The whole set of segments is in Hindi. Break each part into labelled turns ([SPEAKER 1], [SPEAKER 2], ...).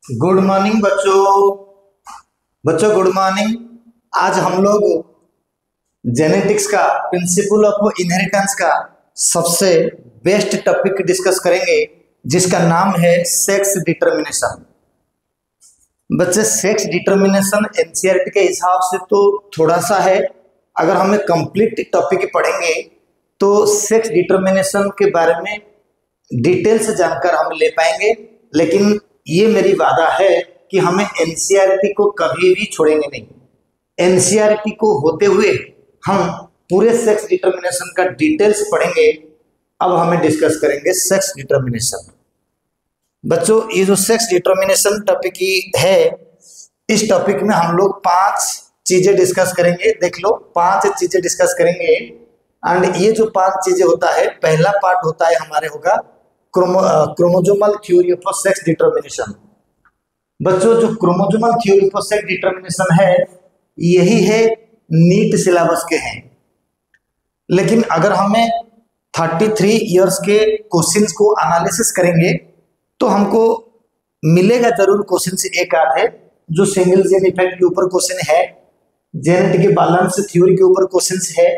[SPEAKER 1] गुड मॉर्निंग बच्चों। बच्चों गुड मॉर्निंग। आज हम लोग जेनेटिक्स का प्रिंसिपल ऑफ इनहेरिटेंस का सबसे बेस्ट टॉपिक डिस्कस करेंगे, जिसका नाम है सेक्स डिटर्मिनेशन। बच्चे सेक्स डिटर्मिनेशन एनसीईआरटी के हिसाब से तो थोड़ा सा है, अगर हमें कंप्लीट टॉपिक पढ़ेंगे तो सेक्स डिटर्मिनेशन के बारे में डिटेल से जानकर हम ले पाएंगे। लेकिन ये मेरी वादा है कि हमें एनसीईआरटी को कभी भी छोड़ेंगे नहीं। एनसीईआरटी को होते हुए हम पूरे सेक्स डिटर्मिनेशन का डिटेल्स पढ़ेंगे। अब हमें डिस्कस करेंगे सेक्स डिटर्मिनेशन। बच्चों ये जो सेक्स डिटर्मिनेशन टॉपिक है, इस टॉपिक में हम लोग 5 चीजें डिस्कस करेंगे। देख लो, 5 चीजें डिस्कस करेंगे। एंड ये जो 5 चीजें होता है, पहला पार्ट होता है हमारे होगा chromosomal theory of sex determination. बच्चों जो chromosomal theory of sex determination है, यही है नीट सिलेबस के हैं। लेकिन अगर हमें 33 इयर्स के क्वेश्चंस को एनालिसिस करेंगे तो हमको मिलेगा जरूर क्वेश्चन से एक आध है जो सिंगल जीन इफेक्ट के ऊपर क्वेश्चन है, जेनेटिक बैलेंस थ्योरी के ऊपर क्वेश्चन है,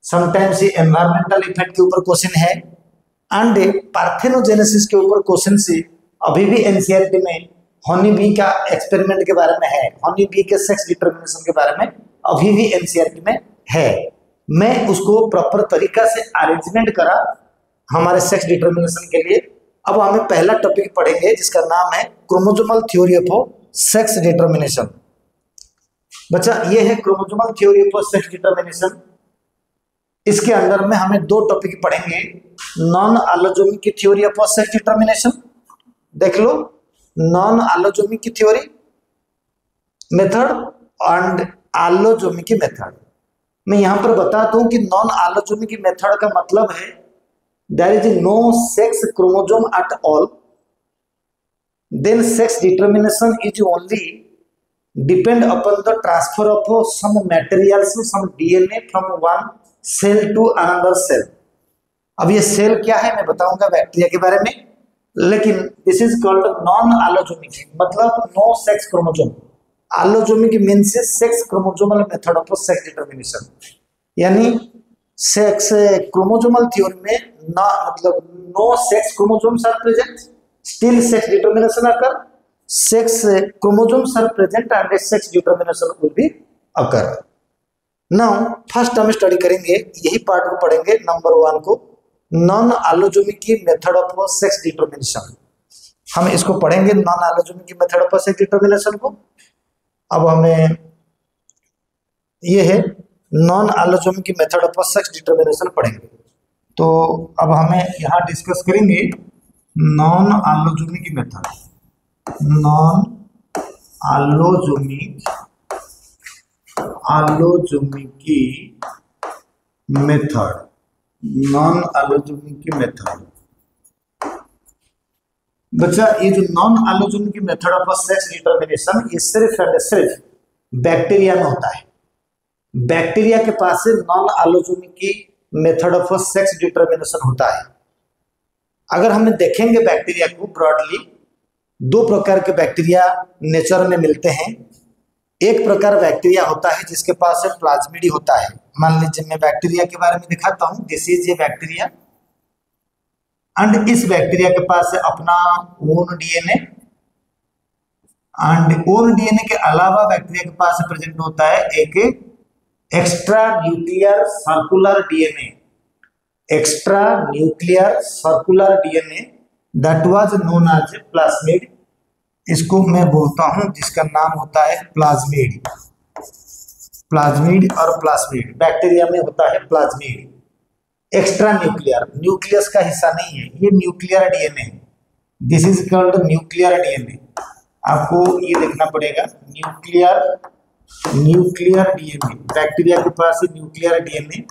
[SPEAKER 1] समटाइम्स एनवायरमेंटल इफेक्ट के ऊपर क्वेश्चन है, एंड पार्थेनोजेनेसिस के ऊपर क्वेश्चन से अभी भी एनसीईआरटी में हनी बी का एक्सपेरिमेंट के बारे में है, हनी बी के सेक्स डिटर्मिनेशन के बारे में अभी भी एनसीईआरटी में है। मैं उसको प्रॉपर तरीका से अरेंजमेंट करा हमारे सेक्स डिटर्मिनेशन के लिए। अब हमें पहला टॉपिक पढ़ेंगे जिसका नाम है chromosomal theory of sex determination. बच्चा ये है chromosomal theory of sex determination. इसके अंदर में हमें 2 टॉपिक पढ़ेंगे, नॉन एलोजोमिक की थ्योरी ऑफ सेक्स डिटर्मिनेशन। देख लो, नॉन एलोजोमिक की थ्योरी मेथड एंड एलोजोमिक की मेथड। मैं यहां पर बताता हूं कि नॉन एलोजोमिक की मेथड का मतलब है there is no sex chromosome at all, then sex determination is only depend upon the transfer of some materials, some DNA from one cell to another cell. अब ये सेल क्या है मैं बताऊंगा बैक्टीरिया के बारे में, लेकिन this is called non allosomic, मतलब no sex chromosome. Allosomic means sex chromosomal method of sex determination, यानी सेक्स क्रोमोजोमल थ्योरी में ना मतलब no sex chromosomes are present, still sex determination occur, sex chromosomes are present and sex determination will be occur. Now first हम स्टडी करेंगे, यही पार्ट को पढ़ेंगे, नंबर 1 को, नॉन एलोजोमिक की मेथड ऑफ सेक्स डिटर्मिनेशन। हम इसको पढ़ेंगे नॉन एलोजोमिक की मेथड ऑफ सेक्स डिटर्मिनेशन को। अब हमें ये है नॉन एलोजोमिक की मेथड ऑफ सेक्स डिटर्मिनेशन पढ़ेंगे। तो अब हमें यहाँ डिस्कस करेंगे नॉन एलोजोमिक की मेथड, नॉन एलोजोमिक की मेथड, नॉन एलोजोमिक की मेथड। बच्चा ये जो नॉन एलोजोमिक की मेथड ऑफ सेक्स डिटर्मिनेशन, ये सिर्फ एंड सिर्फ बैक्टीरिया में होता है। बैक्टीरिया के पास से नॉन एलोजोमिक की मेथड ऑफ सेक्स डिटर्मिनेशन होता है। अगर हम देखेंगे बैक्टीरिया को ब्रॉडली, 2 प्रकार के बैक्टीरिया नेचर में मिलते हैं। एक प्रकार बैक्टीरिया होता है जिसके पास प्लाज्मिडी होता है। मान लीजिए मैं बैक्टीरिया के बारे में दिखाता हूं, दिस इज ये बैक्टीरिया, एंड इस बैक्टीरिया के पास अपना own DNA, and own DNA के अलावा बैक्टीरिया के पास प्रेजेंट होता है एक extra nuclear circular DNA, extra nuclear circular DNA that was known as plasmid. इसको मैं बोलता हूं जिसका नाम होता है प्लाज्मिड। प्लाज्मिड और प्लाज्मिड, बैक्टीरिया में होता है प्लाज्मिड। एक्स्ट्रा न्यूक्लियर, न्यूक्लियस का हिस्सा नहीं है, ये न्यूक्लियर डीएनए है, this is called nuclear DNA. आपको ये देखना पड़ेगा, न्यूक्लियर डीएनए, बैक्टीरिया के पास न्यूक्लियर डीएनए,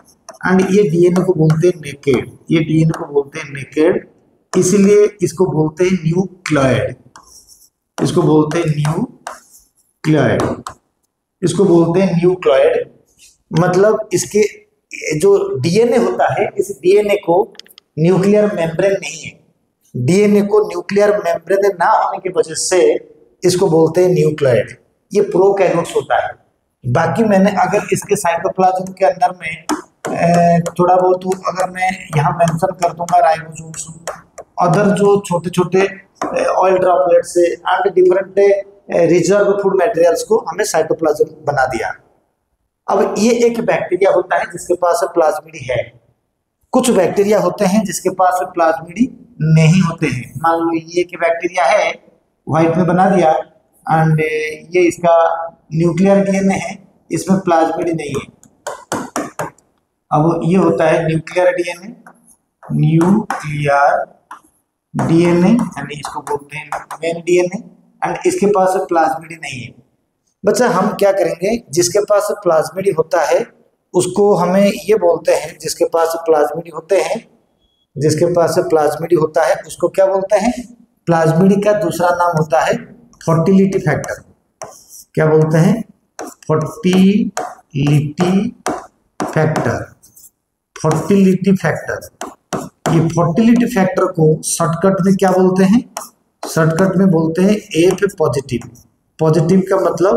[SPEAKER 1] एंड ये डीएनए को बोलते हैं नेकेड, ये डीएनए को बोलते हैं नेकेड, इसलिए इसको बोलते हैं न्यूक्लियोइड, इसको बोलते हैं न्यूक्लियोइड, इसको बोलते हैं न्यूक्लियोइड। मतलब इसके जो डीएनए होता है, इस डीएनए को न्यूक्लियर मेम्ब्रेन नहीं है, डीएनए को न्यूक्लियर मेम्ब्रेन ना होने की वजह से इसको बोलते हैं न्यूक्लियोइड। ये प्रोकैरियोट्स होता है। बाकी मैंने अगर इसके साइटोप्लाज्म के अंदर में थोड़ा बहुत अगर मैं यहाँ मेंशन कर दूंगा राइबोसोम्स, अदर जो छोटे छोटे ऑयल ड्रॉपलेट से and different reserve food materials को हमें साइटोप्लाज्म बना दिया। अब ये एक बैक्टीरिया होता है जिसके पास प्लाज्मिडी है। कुछ बैक्टीरिया होते हैं जिसके पास प्लाज्मिडी नहीं होते हैं। मान लो ये एक बैक्टीरिया है, व्हाइट में बना दिया, एंड ये इसका न्यूक्लियर डीएनए है, इसमें प्लाज्मिडी नहीं है। अब ये होता है न्यूक्लियर डीएनए, न्यूक्लियर डीएनए यानी इसको बोलते हैं मेन डीएनए, एंड इसके पास प्लाज्मिडी नहीं है। बच्चा हम क्या करेंगे, जिसके पास प्लाज्मिडी होता है उसको हमें ये बोलते हैं, जिसके पास प्लाज्मिडी होते हैं, जिसके पास प्लाज्मिडी होता है उसको क्या बोलते हैं, प्लाज्मिडी का दूसरा नाम होता है फर्टिलिटी फैक्टर। क्या बोलते हैं, फर्टिलिटी फैक्टर। फर्टिलिटी फैक्टर, ये फर्टिलिटी फैक्टर को शॉर्टकट में क्या बोलते हैं, शॉर्टकट में बोलते हैं एफ पॉजिटिव। पॉजिटिव का मतलब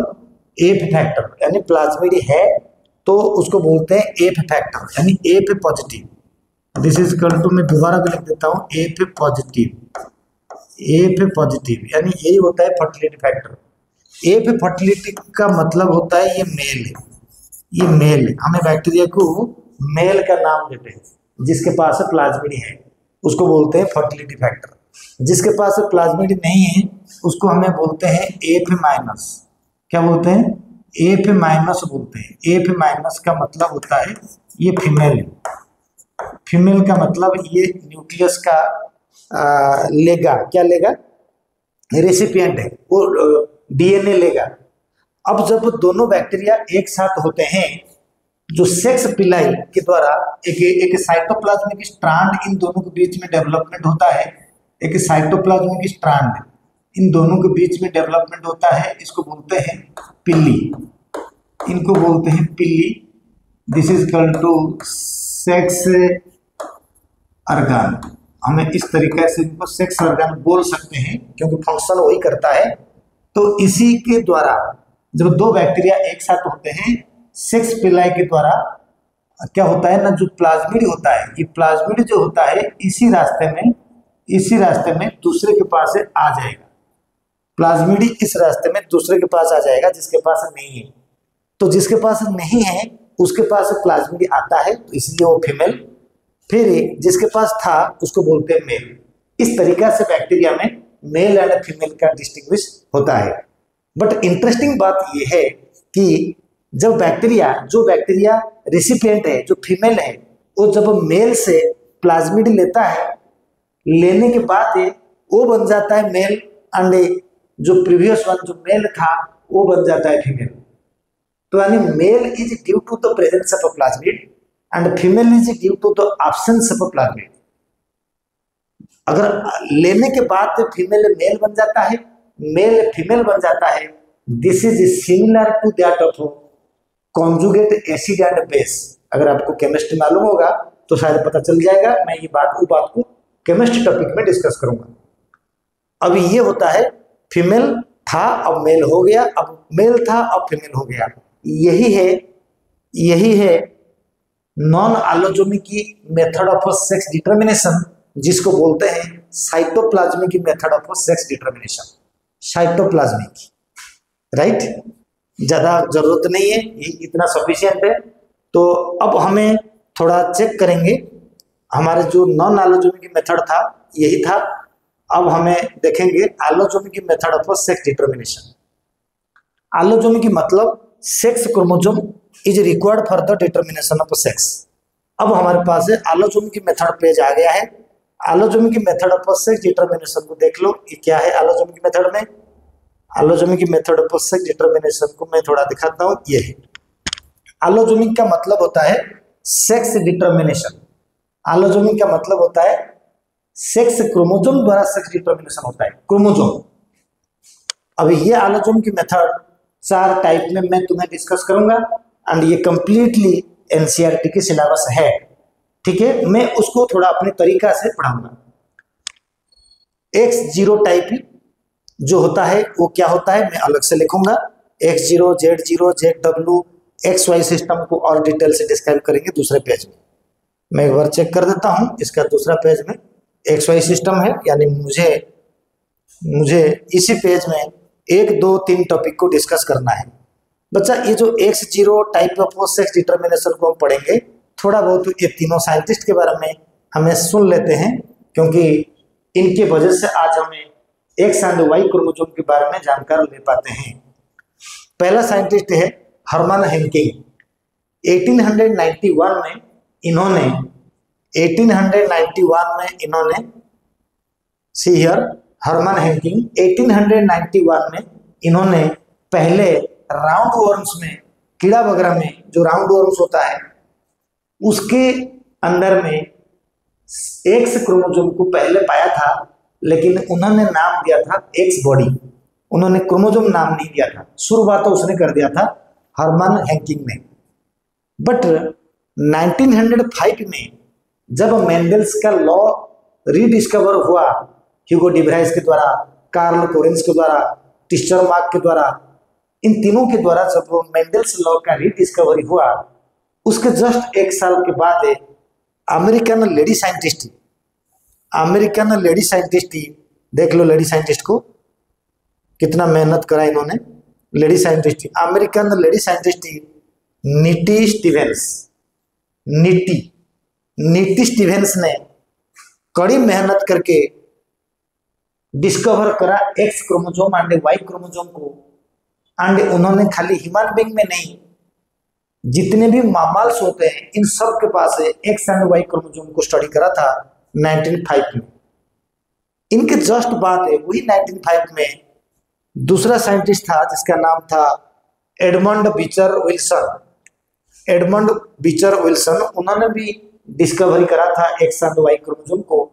[SPEAKER 1] एफ फैक्टर, यानी प्लाज्मिडी है तो उसको बोलते हैं एफ फैक्टर यानी F positive. This is equal to, मैं दोबारा भी लिख देता हूँ, एफ पॉजिटिव। एफ पॉजिटिव यानी यही होता है फर्टिलिटी फैक्टर। एफ फर्टिलिटी का मतलब होता है ये मेल है, ये मेल है। हमें बैक्टीरिया को मेल का नाम देते हैं, जिसके पास प्लाज्मिडी है उसको बोलते हैं फर्टिलिटी फैक्टर। जिसके पास प्लाज्मिडी नहीं है उसको हमें बोलते हैं एफ माइनस। क्या बोलते हैं, एफ माइनस बोलते हैं। एफ माइनस का मतलब होता है ये फीमेल है। फीमेल का मतलब ये न्यूक्लियस का लेगा, क्या लेगा, रेसिपिएंट है, वो डीएनए लेगा। अब जब दोनों बैक्टीरिया एक साथ होते हैं, जो सेक्स पिलाई के द्वारा एक साइटोप्लाज्मिक स्ट्रैंड इन दोनों के बीच में डेवलपमेंट होता है, एक साइटोप्लाज्मिक स्ट्रैंड इन दोनों के बीच में डेवलपमेंट होता है, इसको बोलते हैं पिल्ली। इनको बोलते हैं pili. This is equal to sex organ. हमें इस तरीके से इनको सेक्स ऑर्गन बोल सकते हैं क्योंकि फंक्शन वही करता है। तो इसी के द्वारा जब दो बैक्टीरिया एक साथ होते हैं, सेक्स पिलाई के द्वारा क्या होता है ना, जो प्लाज्मिडी होता है, ये प्लाज्मिडी जो होता है इसी रास्ते में दूसरे के पास से आ जाएगा। प्लाज्मिडी इस रास्ते में दूसरे के पास आ जाएगा जिसके पास नहीं है। तो जिसके पास नहीं है उसके पास प्लाज्मिडी आता है, तो इसलिए वो फीमेल। फिर जिसके पास था उसको बोलते हैं मेल। इस तरीका से बैक्टीरिया में मेल एंड फीमेल का डिस्टिंग्विश होता है। बट इंटरेस्टिंग बात यह है कि जब जो बैक्टीरिया रेसिपिएंट है, जो फीमेल है, वो जब मेल से प्लाज्मिडी लेता है, लेने के बाद वो बन जाता है मेल, एंड जो प्रीवियस वन जो मेल था वो बन जाता है फीमेल। तो यानी male is due to the presence of plasmid and female is due to the absence of plasmid. अगर लेने के बाद फीमेल मेल बन जाता है, मेल फीमेल बन जाता है, this is similar to that of conjugate acid and base. अगर आपको केमिस्ट्री मालूम होगा तो शायद पता चल जाएगा। मैं ये बात को केमिस्ट्री टॉपिक में डिस्कस करूंगा। अभी ये होता है फीमेल था अब मेल हो गया, अब मेल था अब फीमेल हो गया। यही है non allosomic method of sex determination, जिसको बोलते हैं cytoplasmic method of sex determination. Cytoplasmic, right, ज्यादा जरूरत नहीं है, ये इतना सफिशिएंट है। तो अब हमें थोड़ा चेक करेंगे, हमारे जो नॉन एलोजोमिक मेथड था यही था। अब हमें देखेंगे एलोजोमिक मेथड ऑफ सेक्स डिटर्मिनेशन। एलोजोमिक मतलब sex chromosome is required for the determination of sex. अब हमारे पास एलोजोमिक मेथड पेज आ गया है। एलोजोमिक मेथड ऑफ सेक्स डिटर्मिनेशन को देख लो, ये क्या है एलोजोमिक मेथड में। एलोजोमिक मेथड ऑफ सेक्स डिटर्मिनेशन को मैं थोड़ा दिखाता हूँ। ये है एलोजोमिक का मतलब होता है सेक्स डिटर्मिनेशन। एलोजोमिक का मतलब होता है सेक्स क्रोमोसोम द्वारा सेक्स डिटर्मिनेशन होता है, क्रोमोसोम। अभी ये एलोजोमिक मेथड 4 टाइप में मैं तुम्हें डिस्कस करूंगा, एंड ये कंप्लीटली एनसीईआरटी के सिलेबस है, ठीक है। मैं उसको थोड़ा अपने तरीका से पढ़ाऊंगा। X0 टाइप जो होता है वो क्या होता है मैं अलग से लिखूंगा। X0 Z0 ZW XY system को और डिटेल से डिस्क्राइब करेंगे दूसरे पेज में। मैं एक बार चेक कर देता हूं, इसका दूसरा पेज में XY सिस्टम है, यानी मुझे इसी पेज में 1 2 3 टॉपिक को डिस्कस करना है। बच्चा ये जो X0 type of sex determination को हम पढ़ेंगे, थोड़ा बहुत ये तीनों साइंटिस्ट के बारे में हमें सुन लेते हैं, क्योंकि इनके वजह से आज हमें X एंड Y क्रोमोसोम के बारे में जानकारी ले पाते हैं। पहला साइंटिस्ट है हर्मन हेंकिंग। 1891 में इन्होंने सी हियर हर्मन हेंकिंग 1891 में इन्होंने पहले राउंड वर्म्स में, कीड़ा वगैरह में जो राउंड वर्म्स होता है उसके अंदर में एक्स क्रोमोसोम को पहले पाया था, लेकिन उन्होंने नाम दिया था एक्स बॉडी। उन्होंने क्रोमोसोम नाम नहीं दिया था, शुरुआत तो उसने कर दिया था हर्मन हेंकिंग ने। बट 1905 में जब मेंडल्स का लॉ रीडिस्कवर हुआ, ह्यूगो डिब्राइस के द्वारा, कार्ल कोरेंस के द्वारा, टिस्चर मार्क के द्वारा, इन तीनों के द्वारा जब मेंडल्स लॉ का रीडिस्कवरी हुआ, उसके जस्ट 1 साल के बाद अमेरिकन लेडी साइंटिस्ट देख लो, लेडी साइंटिस्ट को कितना मेहनत करा इन्होंने। American lady scientist Nettie Stevens ने कड़ी मेहनत करके डिस्कवर करा X chromosome and Y chromosome को। एंड उन्होंने खाली ह्यूमन बीइंग में नहीं, जितने भी मामल्स होते हैं इन सब के पास एक्स एंड वाई क्रोमोसोम को स्टडी करा था 1905 में। इनके जस्ट बाद वही 1905 में दूसरा साइंटिस्ट था जिसका नाम था एडमंड बीचर विल्सन। उन्होंने भी डिस्कवरी करा था एक्स एंड वाई क्रोमोसोम को,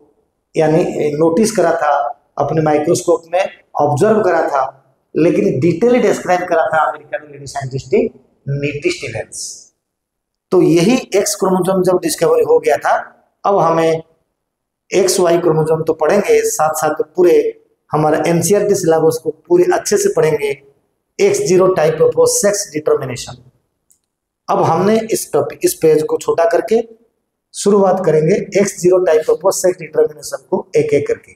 [SPEAKER 1] यानी नोटिस करा था, अपने माइक्रोस्कोप में ऑब्जर्व करा था, लेकिन डिटेल डिस्क्राइब करा था American lady scientist Nettie Stevens. तो यही एक्स क्रोमोसोम जब डिस्कवरी हो गया था, अब हमें एक्स वाई क्रोमोसोम तो पढ़ेंगे, साथ साथ पूरे हमारा एनसीईआरटी सिलेबस को पूरे अच्छे से पढ़ेंगे। X0 type of sex determination. अब हमने इस पेज को छोटा करके शुरुआत करेंगे X0 type of sex determination को एक एक करके।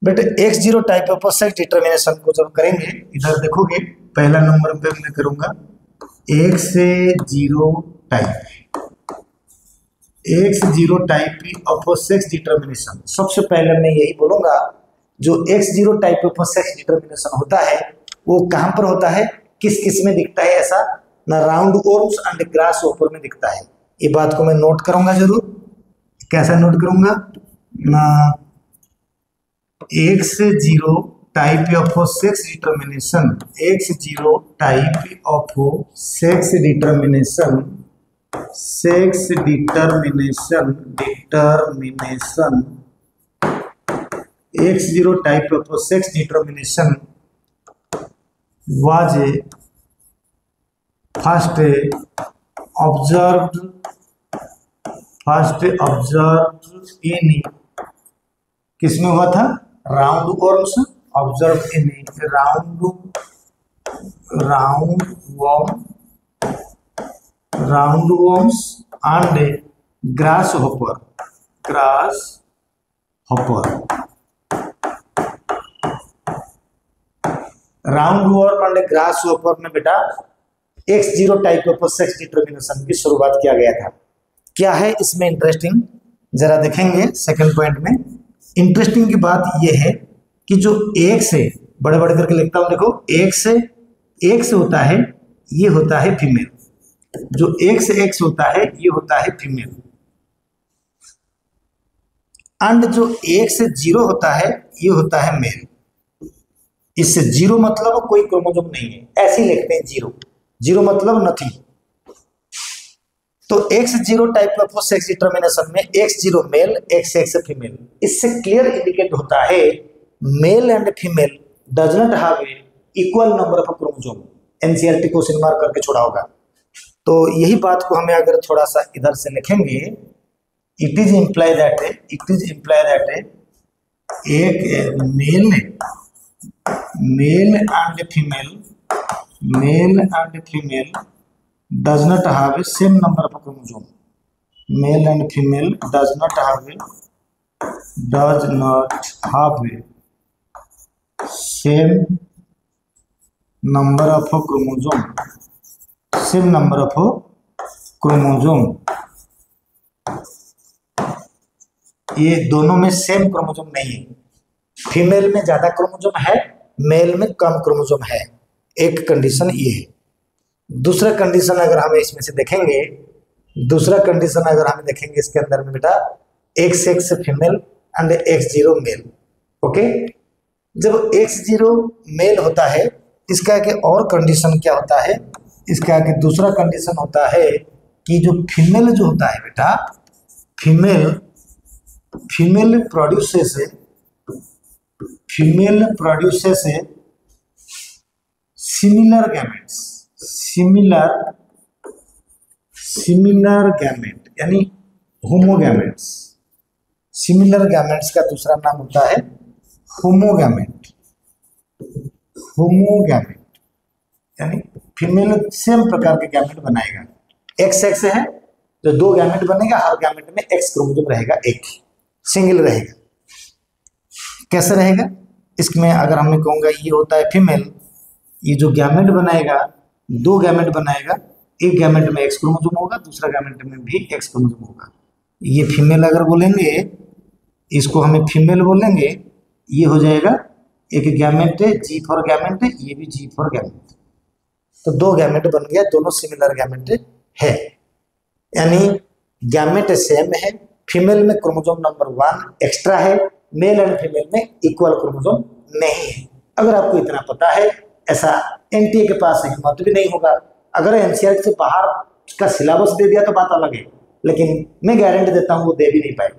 [SPEAKER 1] बेटे X0 type of sex determination को जब करेंगे, इधर देखोगे पहला नंबर पे मैं करूंगा X0 type of sex determination. सबसे पहले मैं यही बोलूंगा, जो X0 type of sex determination होता है वो कहां पर होता है, किस किस में दिखता है, ऐसा ना round worms and grass hopper में दिखता है। ये बात को मैं नोट करूंगा जरूर। कैसा नोट करूंगा ना, X0 type of sex determination, X0 type of sex determination X0 type of sex determination was first observed in, किसमें हुआ था, round worms, observe in round worms and grass hopper. Round worm and grass hopper में बेटा X0 type of sex determination की शुरुआत किया गया था। क्या है इसमें इंटरेस्टिंग, जरा देखेंगे सेकंड पॉइंट में। इंटरेस्टिंग की बात यह है कि जो एक से बड़े बड़े करके लिखता हूं, देखो एक से होता है, ये होता है फीमेल। जो एक से एक्स होता है ये होता है फीमेल, एंड जो एक से 0 होता है ये होता है मेल। इससे 0 मतलब कोई क्रोमोसोम नहीं है, ऐसे ही लिखते हैं 0 मतलब नथिंग। तो X0 type of sex determination में X0 मेल, XX फीमेल। इससे क्लियर इंडिकेट होता है male and female does not have equal number of chromosome. NCERT question mark करके छोड़ा होगा। तो यही बात को हमें अगर थोड़ा सा इधर से लिखेंगे, इट इज इम्प्लाई दैट एक mail and female does not have a same number of chromosome. Male and female does not have a same number of chromosome. ये दोनों में सेम क्रोमोसोम नहीं है। फीमेल में ज्यादा क्रोमोसोम है, मेल में कम क्रोमोसोम है। एक कंडीशन ये है। दूसरा कंडीशन अगर हमें इसमें से देखेंगे, इसके अंदर में बेटा XX female and X0 male. Okay, जब X0 मेल होता है, इसका आगे और कंडीशन क्या होता है? इसका आगे दूसरा कंडीशन होता है कि जो फीमेल जो होता है बेटा, फीमेल प्रोड्यूसेस सिमिलर गैमेट यानी होमोगैमेट्स। सिमिलर गैमेट्स का दूसरा नाम होता है होमोगैमेट यानी फीमेल सेम प्रकार के गैमेट बनाएगा। XX है जो दो गैमेट बनेगा, हर गैमेट में X क्रोमोसोम रहेगा, एक सिंगल रहेगा। कैसे रहेगा? इसमें अगर हमें कहूँगा ये होता है फीमेल, ये जो गैमेट बनाएगा, दो गैमेट बनाएगा, एक गैमेट में X क्रोमोसोम होगा, दूसरा गैमेट में भी X क्रोमोसोम होगा। ये फीमेल अगर बोलेंगे, इसको हमें फीमेल बोलेंगे, ये हो जाएगा एक गैमेट है, G फॉर गैमेट है, ये भी G फॉर गैमेट। तो दो गैमेट बन गया, दोनों सिमिलर गैमेट है, यानी गैमेट सेम है। फीमेल में क्रोमोसोम नंबर 1 एक्स्ट्रा है, मेल एंड फीमेल में इक्वल क्रोमोसोम नहीं है। अगर आपको इतना पता है, ऐसा एनटीए के पास हिम्मत भी नहीं होगा। अगर एनसीईआरटी से बाहर का सिलेबस दे दिया तो बात अलग है, लेकिन मैं गारंटी देता हूं वो दे भी नहीं पाएगा।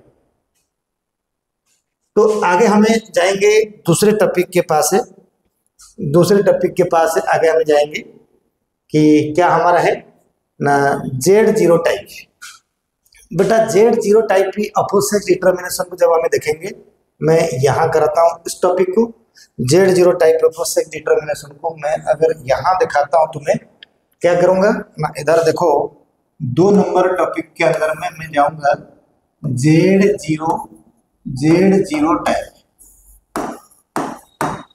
[SPEAKER 1] तो आगे हमें जाएंगे दूसरे टॉपिक के पास आगे हमें जाएंगे कि क्या हमारा है ना Z0 टाइप। बेटा Z0 टाइप की अपोजिट डिटर्मिनेशन को जब हमें देखेंगे, मैं यहाँ कराता हूँ इस टॉपिक को। Z0 टाइप अपोजिट डिटर्मिनेशन को मैं अगर यहाँ दिखाता हूँ तो मैं क्या करूँगा ना, इधर देखो 2 नंबर टॉपिक के अंदर में मैं जाऊँगा Z0 टाइप।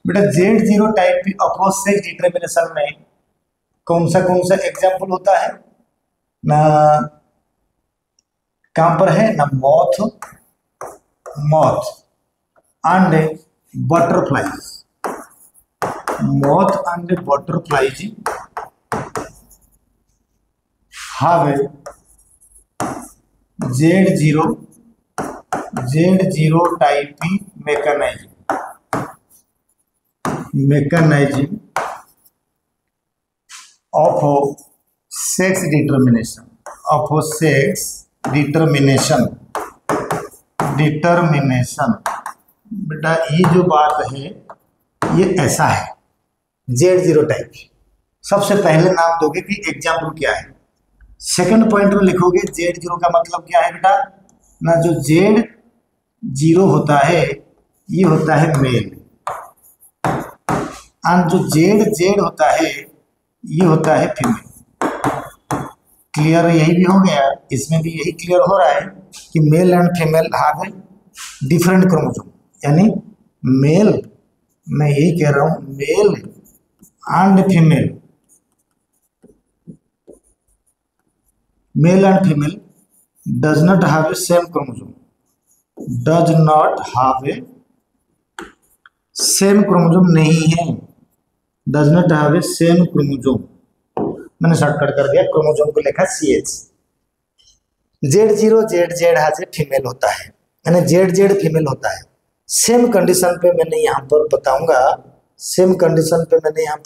[SPEAKER 1] बेटा Z0 टाइप की अपोजिट डिटर्मिनेशन में कौन सा एग्जाम्पल होता है ना, कहां पर है ना, moth and butterflies have Z0 type mechanism of sex determination बेटा ये जो बात है ये ऐसा है। Z0 टाइप सबसे पहले नाम दोगे कि एग्जाम्पल क्या है, सेकंड पॉइंट में लिखोगे Z0 का मतलब क्या है बेटा ना, जो Z0 होता है ये होता है मेल, और जो Z होता है ये होता है फीमेल। क्लियर यही भी हो गया, इसमें भी यही क्लियर हो रहा है कि mail and female have different chromosome, यानी मेल, मैं यही कह रहा हूं mail and female does not have a same chromosome, नहीं है, does not have a same chromosome, मैंने शॉर्टकट कर दिया, क्रोमोसोम को लिखा CH। Z0 ZZ has a female होता है, यानी ZZ फीमेल होता है। सेम कंडीशन पे मैंने यहाँ पर बताऊंगा,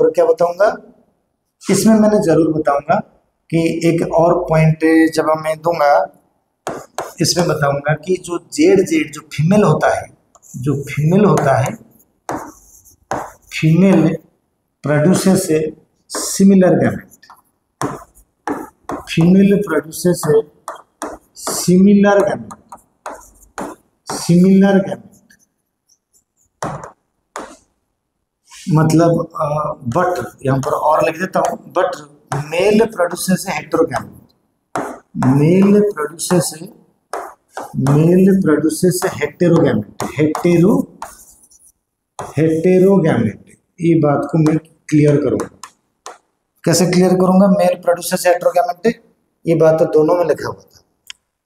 [SPEAKER 1] क्या बताऊंगा, इसमें मैंने जरूर बताऊंगा कि एक और पॉइंट जब मैं दूंगा इसमें बताऊंगा कि जो ZZ जो फीमेल होता है, फीमेल प्रोड्यूसेस सिमिलर गैमेट, मतलब बट यहाँ पर और लिख देता हूँ, but male produces heterogamete, male produces heterogamete, heterogamete. ये बात को मैं क्लियर करूंगा। कैसे क्लियर करूंगा? मेल प्रोड्यूसेस हेटेरोगैमेट, ये बात तो दोनों में लिखा हुआ था,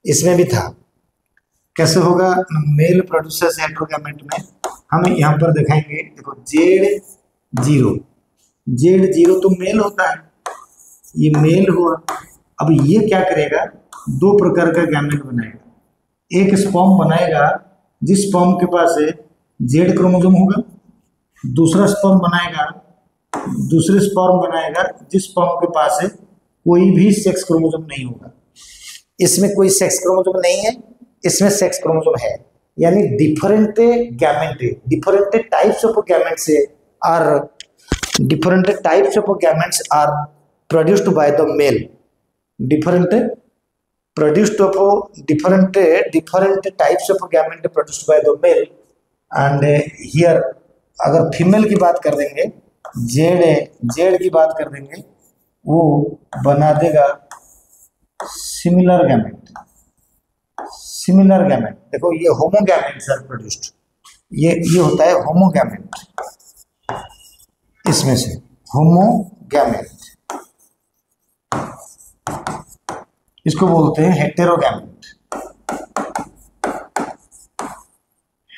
[SPEAKER 1] इसमें भी था। कैसे होगा? मेल प्रोड्यूसेस हेटेरोगैमेट में हम यहाँ पर दिखाएंगे, देखो Z0 तो मेल होता है, ये मेल हुआ। अब ये क्या करेगा? दो प्रकार का गैमेट बनाएगा। एक स्पर्म बनाएगा जिस स्पर्म के पास जेड क्रोमोसोम होगा, दूसरा स्पर्म बनाएगा जिस स्पर्म के पास कोई भी सेक्स क्रोमोसोम नहीं होगा। इसमें कोई सेक्स क्रोमोसोम नहीं है, इसमें सेक्स क्रोमोसोम है। यानी different types of gametes are produced by the male. different types of gamete produced by the male, and here अगर फीमेल की बात कर देंगे, जेड की बात कर देंगे, वो बना देगा सिमिलर गैमेट। देखो ये होमोगैमेट्स आर प्रोड्यूस्ड, ये होता है होमोगैमेट, इसमें से होमोगैमेट, इसको बोलते हैं हेटेरोगैमेट।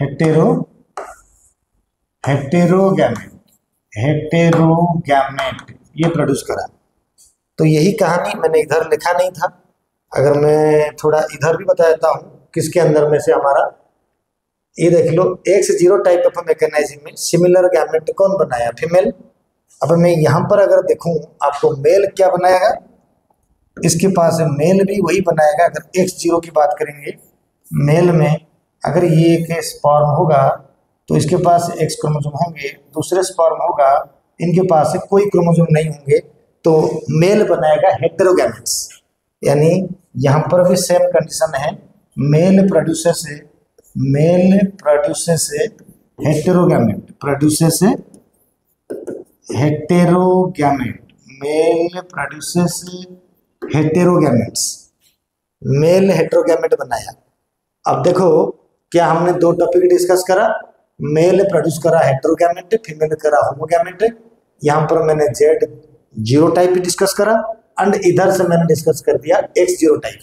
[SPEAKER 1] हेटेरोगैमेट ये प्रोड्यूस करा। तो यही कहानी मैंने इधर लिखा नहीं था, अगर मैं थोड़ा इधर भी बता देता हूँ किसके अंदर में से हमारा, ये देख लो X0 टाइप ऑफ मैकेनिज्म में सिमिलर गैमेट कौन बनाया? फीमेल। अब मैं यहाँ पर अगर देखूँ आपको मेल क्या बनाएगा, इसके पास मेल भी वही बनाएगा। अगर X0 की बात करेंगे, मेल में अगर ये एक स्पर्म होगा तो इसके पास X क्रोमोसोम होंगे, दूसरे स्पर्म होगा, इनके पास कोई क्रोमोसोम नहीं होंगे, तो मेल बनाएगा हेटेरोगैमेट्स। यानी यहाँ पर भी सेम कंडीशन है, male produces heterogamete, male produces heterogametes, male heterogamete बनाया। अब देखो क्या हमने दो टॉपिक डिस्कस करा, मेल प्रोड्यूस करा हेटेरोगैमेट, फीमेल करा होमोगैमेट। यहाँ पर मैंने Z0 टाइप भी डिस्कस करा, एंड इधर से मैंने डिस्कस कर दिया X0 टाइप।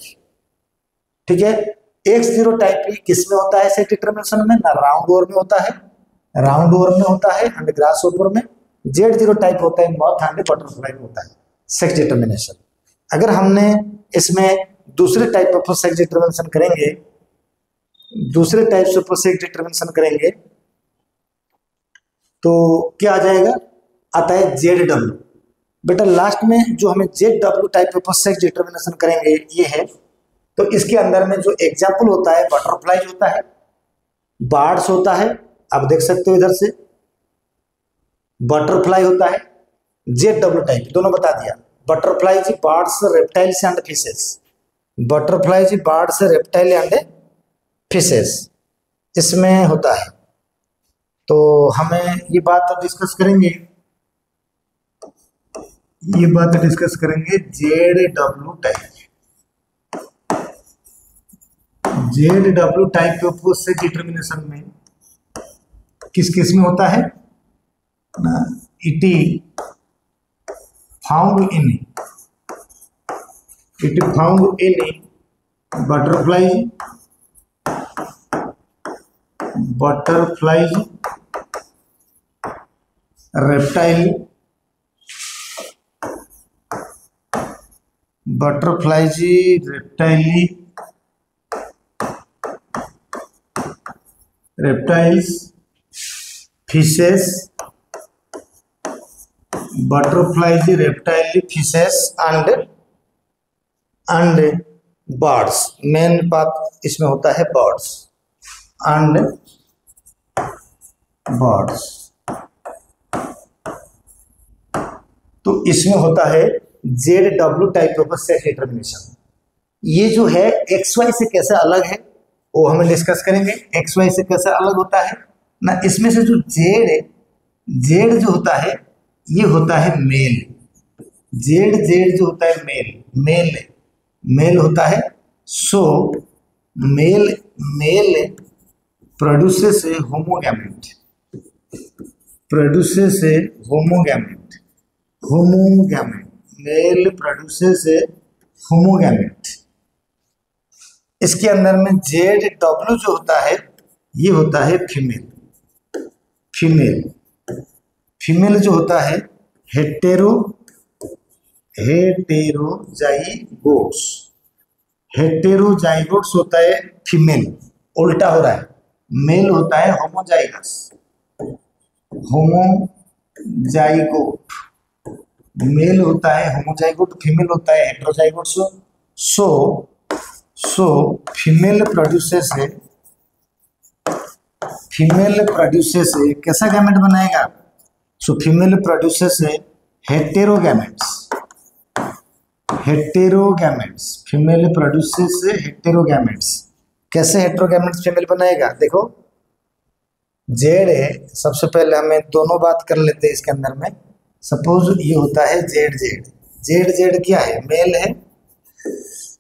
[SPEAKER 1] ठीक है, X0 टाइप किस में होता है सेक्स डिटरमिनेशन में? ना राउंड ओवर में होता है, एंड ग्रास ओवर में। Z0 टाइप होता है मॉथ एंड बटरफ्लाई में होता है सेक्स डिटरमिनेशन। अगर हमने इसमें दूसरे टाइप ऑफ सेक्स डिटरमिनेशन करेंगे, तो क्या आ जाएगा? आता है ZW। बेटा लास्ट में जो हमें ZW type of sex determination करेंगे ये है, तो इसके अंदर में जो एग्जाम्पल होता है बटरफ्लाई होता है, बर्ड्स होता है, आप देख सकते हो इधर से बटरफ्लाई होता है, ZW टाइप दोनों बता दिया। बटरफ्लाई जी बर्ड्स, रेप्टाइल्स एंड फिशेस, इसमें होता है। तो हमें ये बात डिस्कस करेंगे, ZW type of sex determination में किस में होता है? It found in butterfly, reptile, reptiles, fishes, and birds. Main बात इसमें होता है बर्ड्स। तो इसमें होता है ZW type of sex determination. ये जो है XY से कैसे अलग है वो हमें डिस्कस करेंगे। XY से कैसे अलग होता है ना, इसमें से जो Z है जेड जो होता है ये होता है मेल। जेड जेड जो होता है मेल, मेल मेल होता है। सो मेल मेल प्रोड्यूसेस ए होमोगैमेट, प्रोड्यूसेस ए होमोगैमेट, होमोगैमेट, मेल प्रोड्यूसेस ए होमोगैमेट। इसके अंदर में जेड डब्ल्यू जो होता है ये होता है फीमेल, फीमेल फीमेल जो होता है हेटेरो, हेटेरोजाइगोट्स, हेटेरोजाइगोट्स होता है फीमेल, उल्टा हो रहा है, मेल होता है होमोजाइगस, होमोजाइगोट, मेल होता है होमोजाइगोट, फीमेल होता है हेटेरोजाइगोट्स। सो फीमेल प्रोड्यूसेस है, फीमेल प्रोड्यूसेस है कैसा गैमेट बनाएगा? सो फीमेल प्रोड्यूसेस है हेटेरोगैमेट्स, हेटेरोगैमेट्स, फीमेल प्रोड्यूसेस है हेटेरोगैमेट्स। कैसे हेटेरोगैमेट्स फीमेल बनाएगा? देखो जेड है, सबसे पहले हमें दोनों बात कर लेते हैं इसके अंदर में। सपोज ये होता है जेड जेड, जेड जेड क्या है? मेल है।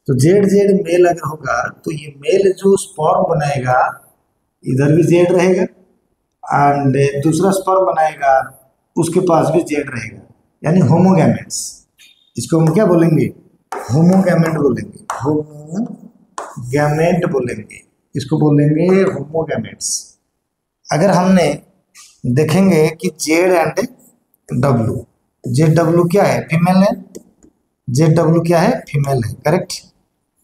[SPEAKER 1] तो जेड जेड मेल अगर होगा तो ये मेल जो स्पर्म बनाएगा इधर भी जेड रहेगा, एंड दूसरा स्पर्म बनाएगा उसके पास भी जेड रहेगा, यानी होमोगैमेट्स। इसको हम क्या बोलेंगे? होमोगैमेट बोलेंगे, होमोगैमेट बोलेंगे, इसको बोलेंगे होमोगैमेट्स। अगर हमने देखेंगे कि Z and W, Z W क्या है? फीमेल है। जेड डब्लू क्या है? फीमेल है, करेक्ट,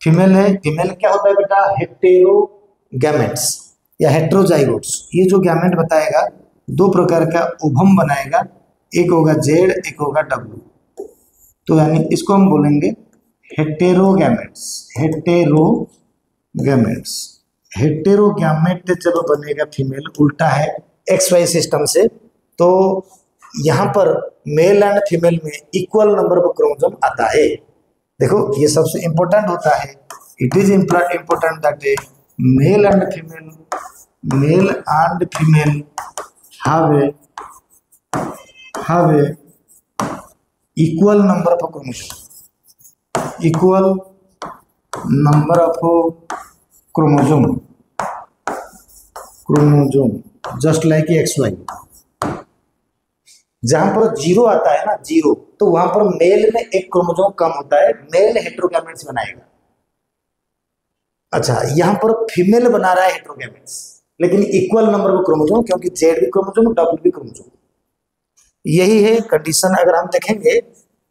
[SPEAKER 1] फीमेल है। फीमेल क्या होता है बेटा? हेटेरोगैमेट्स या हेटेरोजाइगोट्स। ये जो गैमेट बताएगा दो प्रकार का ओवम बनाएगा, एक होगा जेड, एक होगा डब्लू। तो यानी इसको हम बोलेंगे हेटेरोगैमेट्स, हेटेरोगैमेट्स। हेटेरोगैमेट जब बनेगा फीमेल, उल्टा है एक्स वाई सिस्टम से, तो यहाँ पर मेल एंड फीमेल में इक्वल नंबर ऑफ क्रोमोसोम आता है। देखो ये सबसे इंपॉर्टेंट होता है, it is important that mail and female, mail and female have a equal number of chromosome, equal number of chromosome, just like XY। जहां पर जीरो आता है ना, जीरो, तो वहां पर मेल में एक क्रोमोसोम कम होता है, मेल हेटेरोगैमेट्स बनाएगा। अच्छा, यहां पर फीमेल बना रहा है हेटेरोगैमेट्स, लेकिन इक्वल नंबर ऑफ क्रोमोसोम, क्योंकि जेड भी क्रोमोसोम डब्ल्यू भी क्रोमोसोम। यही है कंडीशन। अगर हम देखेंगे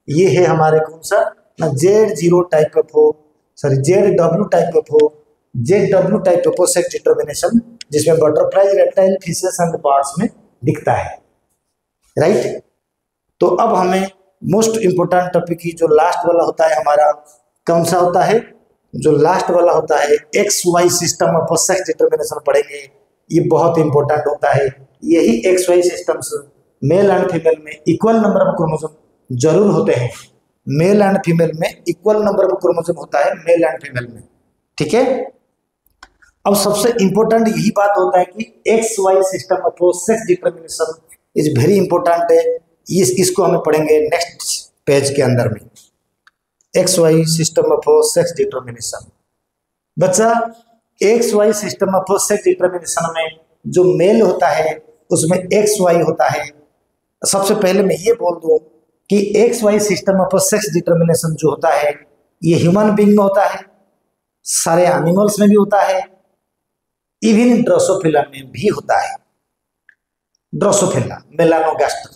[SPEAKER 1] ये है हमारे कौन सा ना, जेड जीरो टाइप ऑफ हो, sorry Z W type of हो, Z W type of sex determination, जिसमें butterfly, reptile, fishes and birds में दिखता है, राइट। तो अब हमें मोस्ट इंपोर्टेंट टॉपिक ही जो लास्ट वाला होता है हमारा, कौन सा होता है? जो लास्ट वाला होता है X Y system of sex determination पढ़ेंगे। ये बहुत इंपॉर्टेंट होता है। यही X Y systems male and female में इक्वल नंबर ऑफ क्रोमोसोम जरूर होते हैं, मेल एंड फीमेल में इक्वल नंबर ऑफ क्रोमोसोम होता है मेल एंड फीमेल में, ठीक है। अब सबसे इंपॉर्टेंट यही बात होता है कि X Y system of sex determination is very important है। इसको हमें पढ़ेंगे नेक्स्ट पेज के अंदर में, X Y system of sex determination. बच्चा X Y system of sex determination में जो मेल होता है उसमें एक्स वाई होता है। सबसे पहले मैं ये बोल दूं कि X Y system of sex determination जो होता है ये ह्यूमन बीइंग में होता है, सारे एनिमल्स में भी होता है, इवन ड्रोसोफिला में भी होता है। ड्रोसोफिला, मेलानोगास्टर,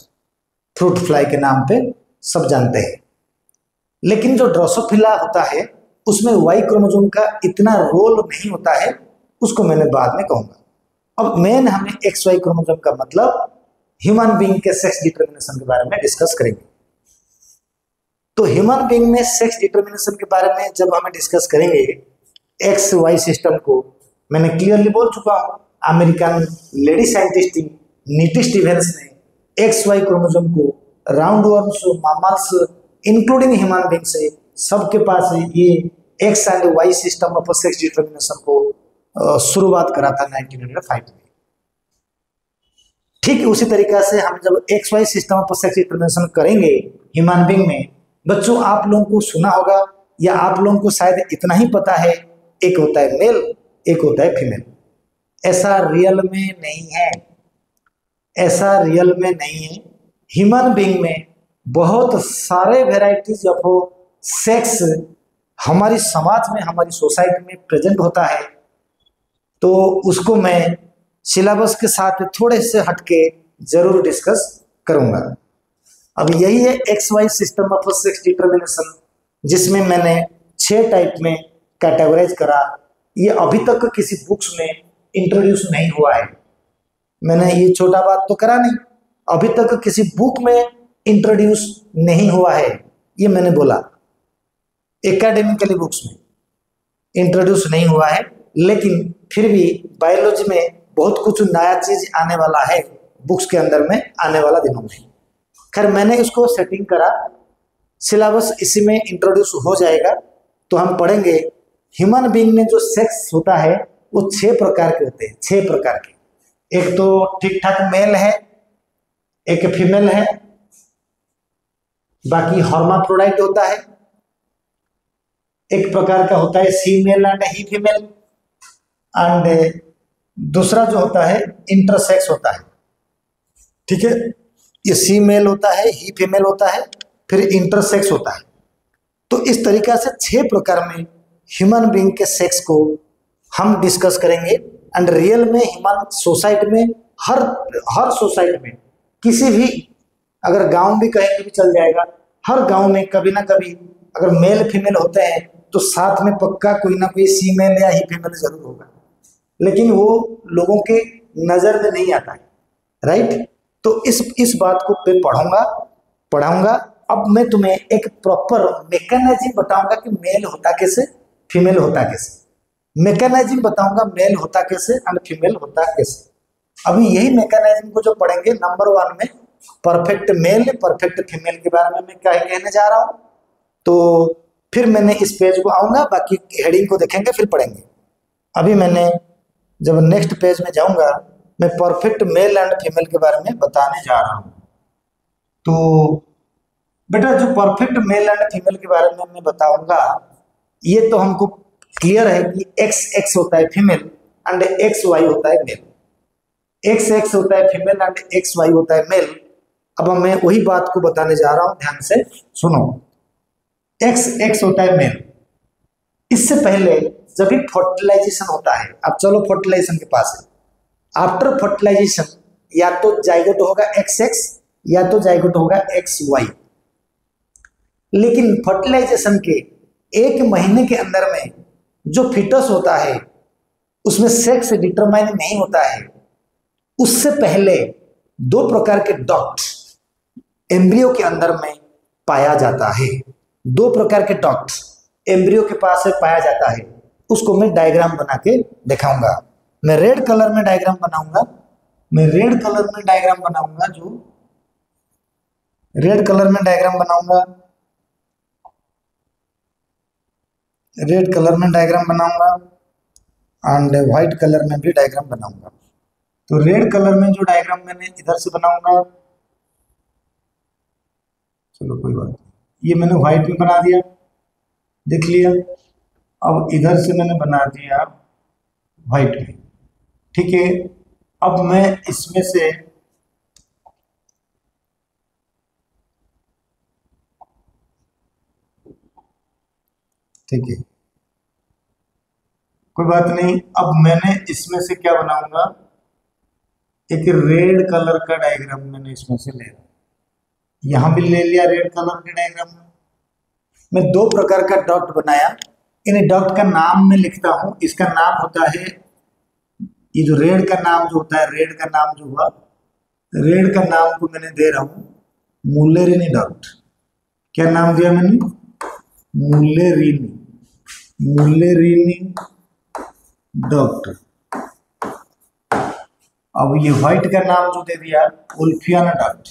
[SPEAKER 1] फ्रूट फ्लाई के नाम पे सब जानते हैं। लेकिन जो ड्रोसोफिला होता है उसमें वाई क्रोमोसोम का इतना रोल नहीं होता है, उसको मैंने बाद में कहूंगा। अब मेन हमें एक्स वाई क्रोमोसोम का मतलब ह्यूमन बीइंग के सेक्स डिटर्मिनेशन के बारे में डिस्कस करेंगे। तो ह्यूमन बीइंग में सेक्स डिटर्मिनेशन के बारे में जब हमें डिस्कस करेंगे, एक्स वाई सिस्टम को मैंने क्लियरली बोल चुका हूं। American lady scientist Nettie Stevens ने एक्स वाई क्रोमोसोम को round worms, mammals including human being से सबके पास ये X and Y system of sex determination को शुरुआत करा था 1905 में। ठीक उसी तरीका से हम जब X Y system of sex determination करेंगे ह्यूमन बींग में, बच्चों आप लोगों को सुना होगा या आप लोगों को शायद इतना ही पता है, एक होता है मेल, एक होता है फीमेल। ऐसा रियल में नहीं है, ऐसा रियल में नहीं है। ह्यूमन बींग में बहुत सारे वेराइटीज ऑफ सेक्स हमारी समाज में, हमारी सोसाइटी में प्रेजेंट होता है। तो उसको मैं सिलेबस के साथ थोड़े से हटके जरूर डिस्कस करूंगा। अब यही है X Y system of sex determination, जिसमें मैंने 6 टाइप में कैटेगराइज करा। ये अभी तक किसी बुक्स में इंट्रोड्यूस नहीं हुआ है। मैंने ये छोटा बात तो करा नहीं, अभी तक किसी बुक में इंट्रोड्यूस नहीं हुआ है, ये मैंने बोला। एकेडमिकली बुक्स में इंट्रोड्यूस नहीं हुआ है, लेकिन फिर भी बायोलॉजी में बहुत कुछ नया चीज आने वाला है बुक्स के अंदर में आने वाला दिनों में। खैर मैंने इसको सेटिंग करा, सिलेबस इसी में इंट्रोड्यूस हो जाएगा। तो हम पढ़ेंगे ह्यूमन बीइंग में जो सेक्स होता है वो 6 प्रकार के होते हैं, 6 प्रकार के। एक तो ठीक ठाक मेल है, एक फीमेल है, बाकी हर्माफ्रोडाइट होता है, एक प्रकार का होता है सी मेल एंड ही फीमेल, एंड दूसरा जो होता है इंटरसेक्स होता है। ठीक है, ये सी मेल होता है, ही फीमेल होता है, फिर इंटरसेक्स होता है। तो इस तरीका से 6 प्रकार में ह्यूमन बीइंग के सेक्स को हम डिस्कस करेंगे। एंड रियल में ह्यूमन सोसाइटी में, हर सोसाइटी में, किसी भी अगर गांव भी कहीं भी चल जाएगा, हर गांव में कभी ना कभी अगर मेल फीमेल होते हैं तो साथ में पक्का कोई ना कोई सी मेल या ही फीमेल जरूर होगा, लेकिन वो लोगों के नजर में नहीं आता है। राइट, तो इस बात को मैं पढ़ाऊंगा। अब मैं तुम्हें एक प्रॉपर मैकेनिज्म बताऊंगा कि मेल होता कैसे, फीमेल होता कैसे। मैकेनिज्म बताऊंगा मेल होता कैसे एंड फीमेल होता कैसे। अभी यही मैकेनिज्म को जो पढ़ेंगे नंबर 1 में परफेक्ट मेल परफेक्ट फीमेल के बारे में मैं क्या कहने जा रहा हूं। तो फिर मैंने इस पेज को आऊंगा, बाकी हेडिंग को देखेंगे फिर पढ़ेंगे। अभी मैंने जब नेक्स्ट पेज में जाऊंगा मैं परफेक्ट मेल एंड फीमेल के बारे में बताने जा रहा हूं। तो बेटा जो परफेक्ट मेल एंड फीमेल के बारे में मैं बताऊंगा, ये तो हमको क्लियर है कि एक्स एक्स होता है फीमेल एंड एक्स वाई होता है मेल। एक्स एक्स होता है फीमेल एंड एक्स वाई होता है मेल। अब मैं वही बात को बताने जा रहा हूं, ध्यान से सुनो। एक्स एक्स होता है मेल। इससे पहले जब भी फर्टिलाइजेशन होता है, अब चलो फर्टिलाइजेशन के पास है। आफ्टर फर्टिलाइजेशन या तो जाइगोट होगा एक्स एक्स या तो जाइगोट होगा एक्स वाई। लेकिन फर्टिलाइजेशन के 1 महीने के अंदर में जो फिटस होता है उसमें सेक्स डिटरमाइन नहीं होता है। उससे पहले 2 प्रकार के डक्ट एम्ब्रियो के अंदर में पाया जाता है। 2 प्रकार के डक्ट एम्ब्रियो के पास से पाया जाता है। उसको मैं डायग्राम बना के दिखाऊंगा। मैं रेड कलर में डायग्राम बनाऊंगा, जो रेड कलर में डायग्राम बनाऊंगा एंड व्हाइट कलर में भी डायग्राम बनाऊंगा। तो रेड कलर में जो डायग्राम मैंने इधर से बनाऊंगा, चलो कोई बात नहीं, ये मैंने व्हाइट में बना दिया, देख लिया। अब इधर से मैंने बना दिया व्हाइट में। ठीक है, अब मैं इसमें से ठीक है, कोई बात नहीं। अब मैंने इसमें से क्या बनाऊंगा, एक रेड कलर का डायग्राम मैंने इसमें से ले रहा, यहां भी ले लिया रेड कलर के डायग्राम में। मैं 2 प्रकार का डॉट बनाया। इन डॉट का नाम मैं लिखता हूं। इसका नाम होता है, ये जो रेड का नाम जो होता है, रेड का नाम जो हुआ, रेड का नाम को मैंने दे रहा हूं मुल्लेरिनी डॉट। क्या नाम दिया मैंने, मुल्लेरिनी डॉट। अब ये व्हाइट का नाम जो दे दिया ओल्फियान डॉट,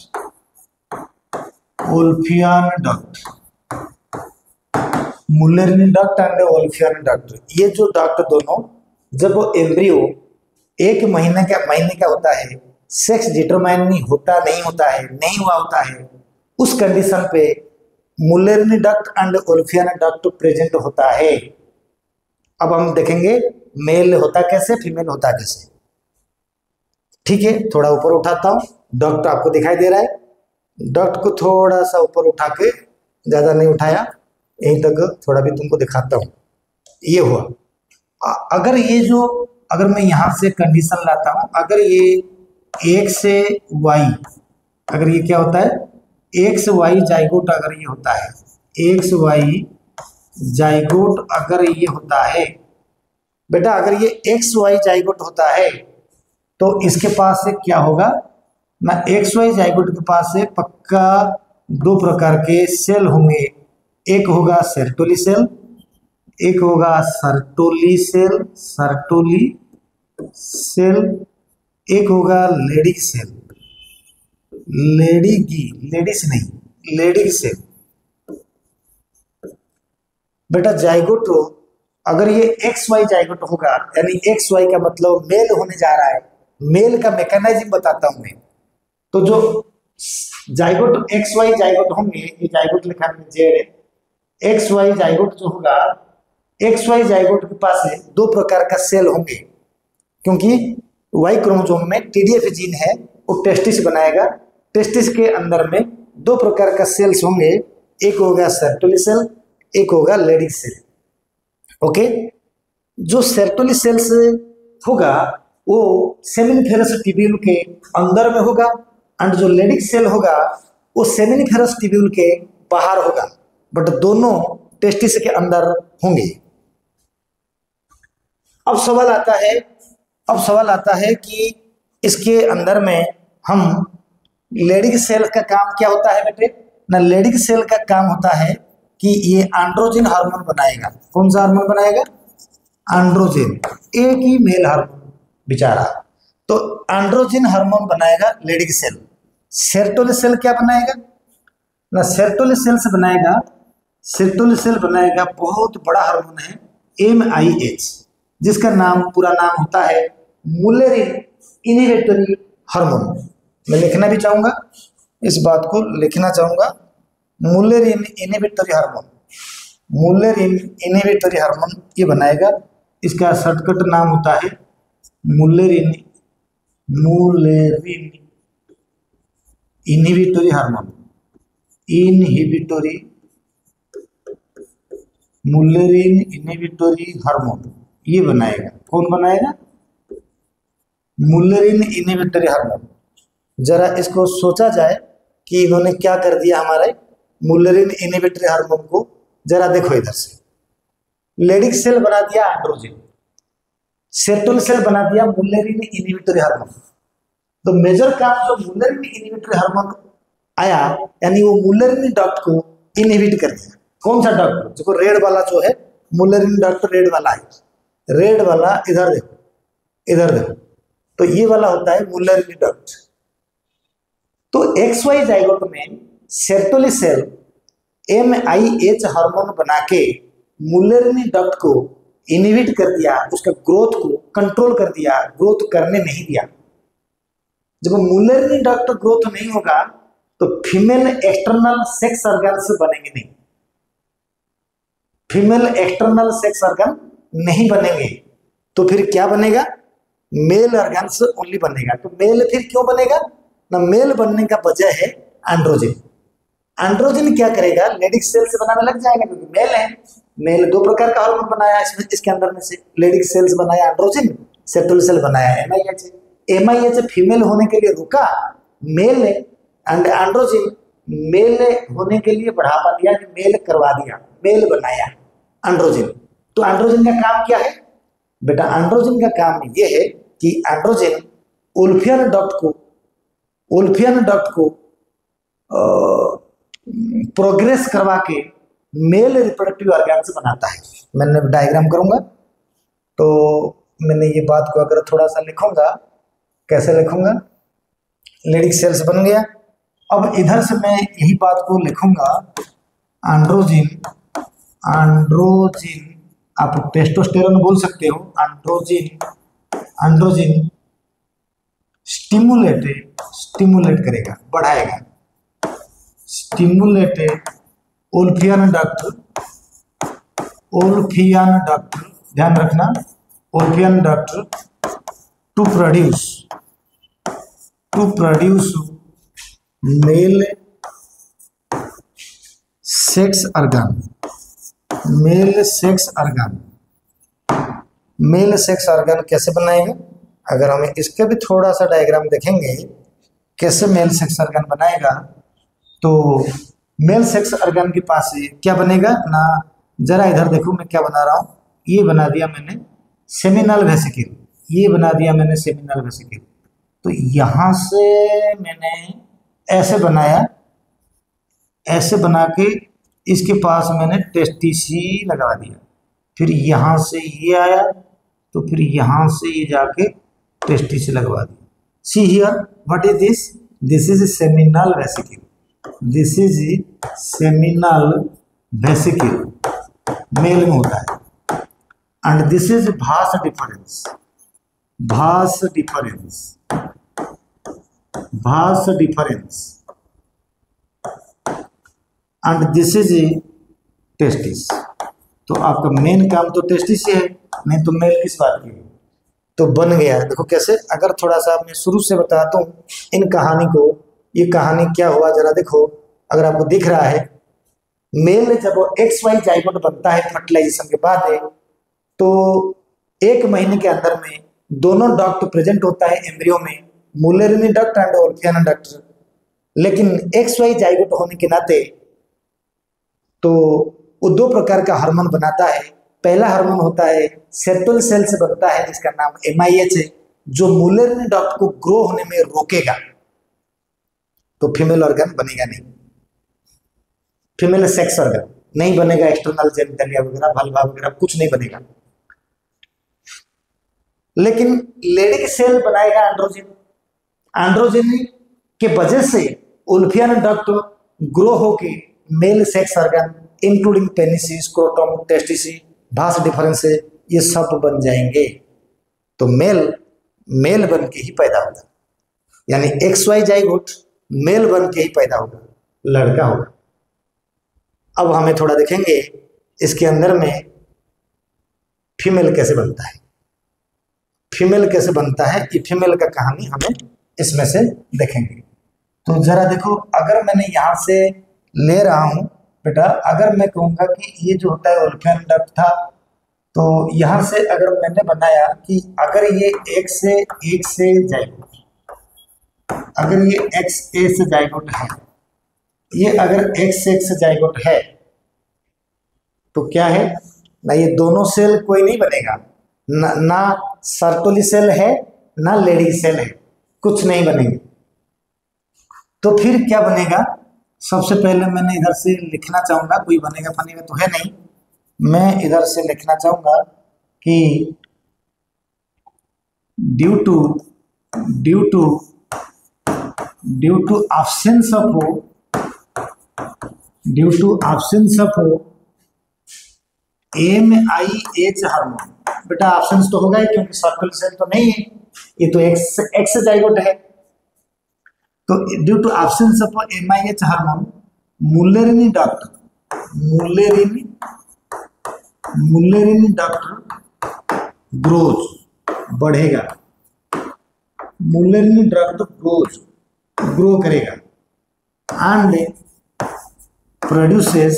[SPEAKER 1] मुल्लेरिनी डक्ट एंड ओल्फियान डक्ट। ये जो डक्ट दोनों, जब वो एम्ब्रियो 1 महीने का होता है, सेक्स डिटरमाइन होता नहीं होता है, नहीं हुआ होता है, उस कंडीशन पे मुल्लेरिन डक्ट एंड ओल्फियन डक्ट प्रेजेंट होता है। अब हम देखेंगे मेल होता कैसे, फीमेल होता कैसे। ठीक है, थोड़ा ऊपर उठाता हूँ, डक्ट आपको दिखाई दे रहा है, डक्ट को थोड़ा सा ऊपर उठा के, ज्यादा नहीं उठाया, यहीं तक थोड़ा भी तुमको दिखाता हूँ। ये हुआ। अगर ये जो, अगर मैं यहाँ से कंडीशन लाता हूँ, अगर ये एक्स से वाई, अगर ये क्या होता है, एक्स वाई जाइगोट अगर ये होता है, एक्स वाई जाइगोट अगर ये होता है बेटा, अगर ये एक्स वाई जाइगोट होता है तो इसके पास से क्या होगा ना, एक्स वाई जाइगोट के पास से पक्का दो प्रकार के सेल होंगे, एक होगा सर्टोली सेल, एक होगा सर्टोली सेल, सर्टोली सेल, एक होगा लेडी सेल, लेडीगी, लेडीज नहीं, लेडी सेल। बेटा जाइगोट अगर ये एक्स वाई जाइगोट होगा, यानी एक्स वाई का मतलब मेल होने जा रहा है, मेल का मैकेनिज्म बताता हूं मैं। तो जो जाइगोट एक्स वाई जाइगोट होंगे, ये जाइगोट लिखा है जेड, एक्स वाई जाइगोट जो होगा, एक्स वाई जाइगोट के पास है दो प्रकार का सेल होंगे, क्योंकि वाई क्रोमोसोम में टीडीएफ जीन है, वो टेस्टिस बनाएगा, टेस्टिस के अंदर में दो प्रकार का सेल्स होंगे, एक होगा सर्टोली सेल, एक होगा लेडी सेल। ओके, जो सर्टोली सेल्स होगा वो सेमिनिफेरस ट्यूब्यूल के अंदर में होगा, एंड जो लेडिक सेल होगा वो सेमिनिफेरस ट्यूब्यूल के बाहर होगा, बट दोनों टेस्टिस के अंदर होंगे। अब सवाल आता है कि इसके अंदर में हम लेडिक सेल का काम क्या होता है बेटे ना, लेडिक सेल का काम होता है कि ये एंड्रोजन हार्मोन बनाएगा। कौन सा हार्मोन बनाएगा, एंड्रोजन, एक ही मेल हार्मोन बेचारा, तो एंड्रोजन हार्मोन बनाएगा लेडिक सेल। सर्टोली सेल क्या बनाएगा ना, सर्टोली सेल से बनाएगा, सर्टोली सेल बनाएगा बहुत बड़ा हार्मोन है MIH, जिसका नाम, पूरा नाम होता है मुल्लेरिन इनहिबिटरी हार्मोन। मैं लिखना भी चाहूंगा, इस बात को लिखना चाहूंगा, Mullerian inhibitory hormone, Mullerian inhibitory hormone ये बनाएगा। इसका शॉर्टकट नाम होता है Mullerian, Mullerian inhibitory hormone, inhibitory, Mullerian inhibitory hormone ये बनाएगा। कौन बनाएगा, मुल्लेरिन इनहिबिटरी हार्मोन। जरा इसको सोचा जाए कि इन्होंने क्या कर दिया हमारे मुल्लेरिन इनहिबिटरी हार्मोन को, जरा देखो इधर से, लेडिक सेल बना दिया एंड्रोजन, सर्टोली सेल बना दिया मुल्लेरिन इनहिबिटरी हार्मोन। तो मेजर काम जो मुल्लेरिन इनहिबिटरी हार्मोन आया, यानी वो मुल्लेरिन डक्ट को इनहिबिट कर दिया। कौन सा डक्ट, जो रेड वाला जो है मुल्लेरिन डक्ट, रेड वाला है, रेड वाला, इधर देखो, इधर देखो, तो ये वाला होता है मुल्लेरिन डक्ट। तो एक्स वाई जाइगोट में सर्टोली सेल MIH हार्मोन बना के मुल्लेरिन डक्ट को इनहिबिट कर दिया, उसका ग्रोथ को कंट्रोल कर दिया, ग्रोथ करने नहीं दिया। जब मुल्लेरिन डक्ट ग्रोथ नहीं होगा तो फीमेल एक्सटर्नल सेक्स ऑर्गन्स बनेंगे नहीं, फीमेल एक्सटर्नल सेक्स ऑर्गन नहीं बनेंगे, तो फिर क्या बनेगा, मेल ऑर्गन्स ओनली बनेगा। तो मेल फिर क्यों बनेगा ना, मेल बनने का वजह है एंड्रोजन। एंड्रोजन क्या करेगा, लेडिक सेल से बनाने लग जाएगा, क्योंकि मेल है, मेल दो प्रकार का हार्मोन बनाया इसमें, इसके अंदर में से लेडिक सेल्स बनाया एंड्रोजन, सर्टोली सेल बनाया MIH। MIH फीमेल होने के लिए रुका, मेल एंड एंड्रोजन मेल होने के लिए बढ़ावा दिया, मेल करवा दिया, मेल बनाया एंड्रोजन। तो एंड्रोजन का काम क्या है बेटा, एंड्रोजन का काम ये है कि एंड्रोजन ओल्फियन डक्ट को प्रोग्रेस करवा के मेल रिप्रोडक्टिव ऑर्गन्स बनाता है। मैंने डायग्राम करूंगा तो मैंने ये बात को अगर थोड़ा सा लिखूंगा, कैसे लिखूंगा, लेडिक सेल्स बन गया। अब इधर से मैं यही बात को लिखूंगा, एंड्रोजन, एंड्रोजन आप टेस्टोस्टेरोन बोल सकते हो, एंड्रोजन, एंड्रोजन स्टिमुलेट करेगा, बढ़ाएगा। स्टिमुलेटेड ओल्फियन डक्ट, ध्यान रखना, Wolffian duct to produce male sex organ. Male sex organ कैसे बनाएगा? अगर हमें इसके भी थोड़ा सा डायग्राम देखेंगे कैसे मेल सेक्स ऑर्गन बनाएगा, तो मेल सेक्स ऑर्गन के पास से क्या बनेगा ना, जरा इधर देखो मैं क्या बना रहा हूँ। ये बना दिया मैंने सेमिनल वेसिकल, ये बना दिया मैंने सेमिनल वेसिकल। तो यहाँ से मैंने ऐसे बनाया, ऐसे बना के इसके पास मैंने टेस्टिसी लगा दिया। फिर यहाँ से ये आया तो फिर यहाँ से ये जाके टेस्टिसी लगवा दिया। See here what is this? This is seminal vesicle, this is seminal vesicle, male में होता है। And this is vas deferens, and this is testis. तो आपका मेन काम तो टेस्टिस है, नहीं तो मेल किस बात की? तो बन गया। देखो कैसे, अगर थोड़ा सा मैं शुरू से बताता हूँ इन कहानी को, ये कहानी क्या हुआ जरा देखो। अगर आपको दिख रहा है, मेल जब XY जाइगोट बनता है फर्टिलाइजेशन के बाद है, तो 1 महीने के अंदर में दोनों डक्ट प्रेजेंट होता है एम्ब्रियो में, मुल्लेरिनी डक्ट एंड ओल्फियन डक्ट। लेकिन XY जाइगोट होने के नाते तो वो 2 प्रकार का हार्मोन बनाता है। पहला हार्मोन होता है सेरोटोनिन सेल से बनता है जिसका नाम MIH है, जो मुल्लेरिनी डक्ट को ग्रो होने में रोकेगा। तो फीमेल ऑर्गन बनेगा नहीं, फीमेल सेक्स ऑर्गन नहीं बनेगा, एक्सटर्नल जेनिटलिया वगैरह वल्वा वगैरह कुछ नहीं बनेगा। लेकिन लेडी सेल बनाएगा एंड्रोजन। एंड्रोजन के वजह से ओल्फियन डक्ट ग्रो होके male sex organ including penis, scrotum, testis, vas deferens ये सब बन जाएंगे। तो मेल बन के ही पैदा होगा, यानी XY जाइगोट मेल बन के ही पैदा होगा, लड़का होगा। अब हमें थोड़ा देखेंगे इसके अंदर में फीमेल कैसे बनता है। फीमेल कैसे बनता है, ये फीमेल का कहानी हमें इसमें से देखेंगे। तो जरा देखो, अगर मैंने यहाँ से ले रहा हूँ बेटा, अगर मैं कहूँगा कि ये जो होता है ओल्फियन डक्ट था, तो यहाँ से अगर मैंने बनाया कि अगर ये एक से जाइगोट, अगर ये XA से जाइगोट है, ये अगर XX से जाइगोट है, तो क्या है ना, ये दोनों सेल कोई नहीं बनेगा, ना सर्टोली सेल है ना लेडी सेल है, कुछ नहीं बनेंगे। तो फिर क्या बनेगा? सबसे पहले मैंने इधर से लिखना चाहूंगा, कोई बनेगा बनेगा तो है नहीं, मैं इधर से लिखना चाहूंगा कि due to absence of MIH hormone. बेटा ऑप्शंस तो होगा ही, क्योंकि सर्कल सेल तो नहीं है, ये तो एक्स जाइगोट है। तो due to absence of MIH hormone, Mullerian duct grows, बढ़ेगा। मुल्लेरिनी डक्ट ग्रो करेगा and produces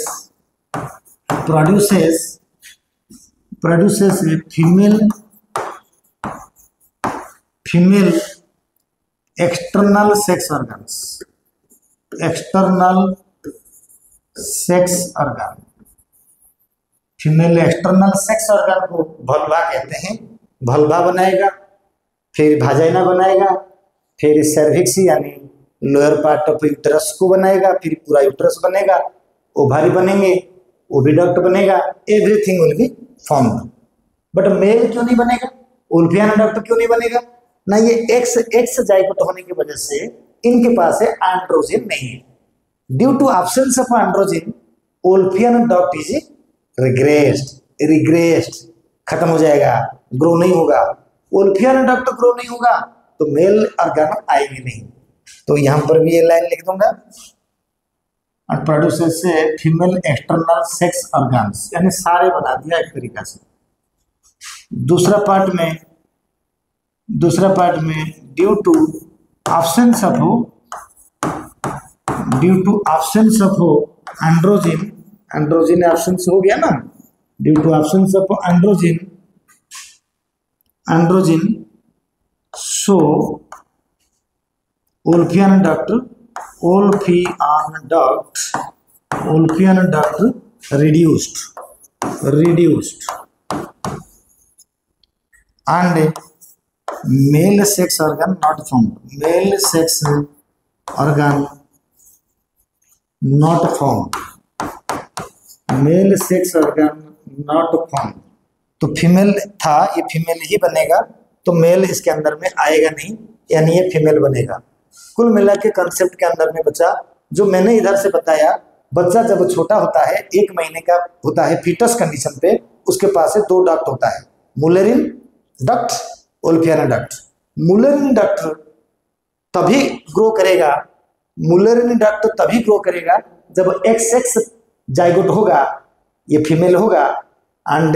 [SPEAKER 1] female external sex organ. Female external sex organ को वल्वा कहते हैं। वल्वा बनाएगा, फिर वाजाइना बनाएगा, फिर सर्विक्स यानी लोअर पार्ट ऑफ यूट्रस को बनाएगा, फिर पूरा यूट्रस बनेगा, ओवारी बनेंगे, ओविडक्ट बनेगा, everything will be formed. But male क्यों नहीं बनेगा? ओल्फियन डक्ट क्यों नहीं बनेगा? ना ये एक्स जाइगोट होने की वजह से इनके पास है एंड्रोजन नहीं है। Due to absence of androgen, Wolffian duct is regressed, खत्म हो जाएगा, ग्रो नहीं होगा। ओल्फियन डक्ट ग्रो नहीं होगा तो मेल ऑर्गन आएंगे नहीं। तो यहाँ पर भी ये लाइन लिख दूंगा, और प्रोड्यूसेस से फीमेल एक्सटर्नल सेक्स ऑर्गन्स, यानी सारे बना दिया एक तरीका से। दूसरा पार्ट में due to absence of androgen absence हो गया ना, due to absence of androgen so Olffian duct reduced and male sex organ not found. तो फीमेल था, ये फीमेल ही बनेगा, तो मेल इसके अंदर में आएगा नहीं, यानी ये फीमेल बनेगा। कुल मिला के कंसेप्ट के अंदर में बच्चा जो मैंने इधर से बताया, बच्चा जब छोटा होता है 1 महीने का होता है फीटस कंडीशन पे, उसके पास 2 डक्ट होता है, मुलेरिन डक्ट, ओल्फियाना डक्ट। मुलेरिन डक्ट तभी ग्रो करेगा जब XX जाइगोट होगा, ये फीमेल होगा, एंड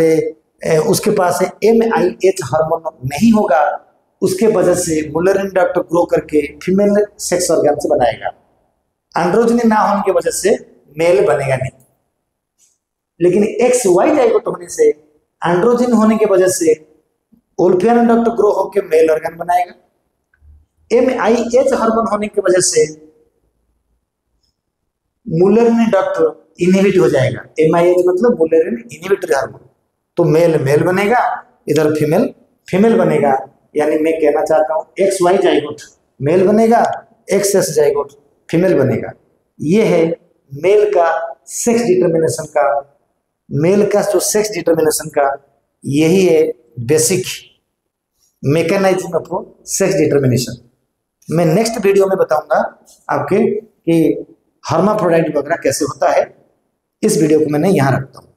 [SPEAKER 1] उसके पास MIH हार्मोन नहीं होगा, उसके वजह से मुलेरिन डक्ट ग्रो करके फीमेल सेक्स ऑर्गन से बनाएगा। एंड्रोजनी ना होने की वजह से मेल बनेगा नहीं, लेकिन XY जाइगोट होने से, एंड्रोजिन होने की वजह से ओल्फियाना डक्ट ग्रो होकर मेल ऑर्गन बनाएगा। MIH हार्मोन होने की वजह से मुलेरिन डक्ट इनहिबिट हो जाएगा। MIH मतलब मुलेरिन इनहिबिटरी हार्मोन, तो मेल बनेगा, इधर फीमेल बनेगा। यानी मैं कहना चाहता हूं XY जाइगोट मेल बनेगा, XX जाइगोट फीमेल बनेगा। ये है मेल का सेक्स डिटर्मिनेशन का यही है basic mechanism of sex determination. मैं नेक्स्ट वीडियो में बताऊंगा आपके कि हर्माफ्रोडाइट वगैरह कैसे होता है। इस वीडियो को मैंने यहाँ रखता हूँ।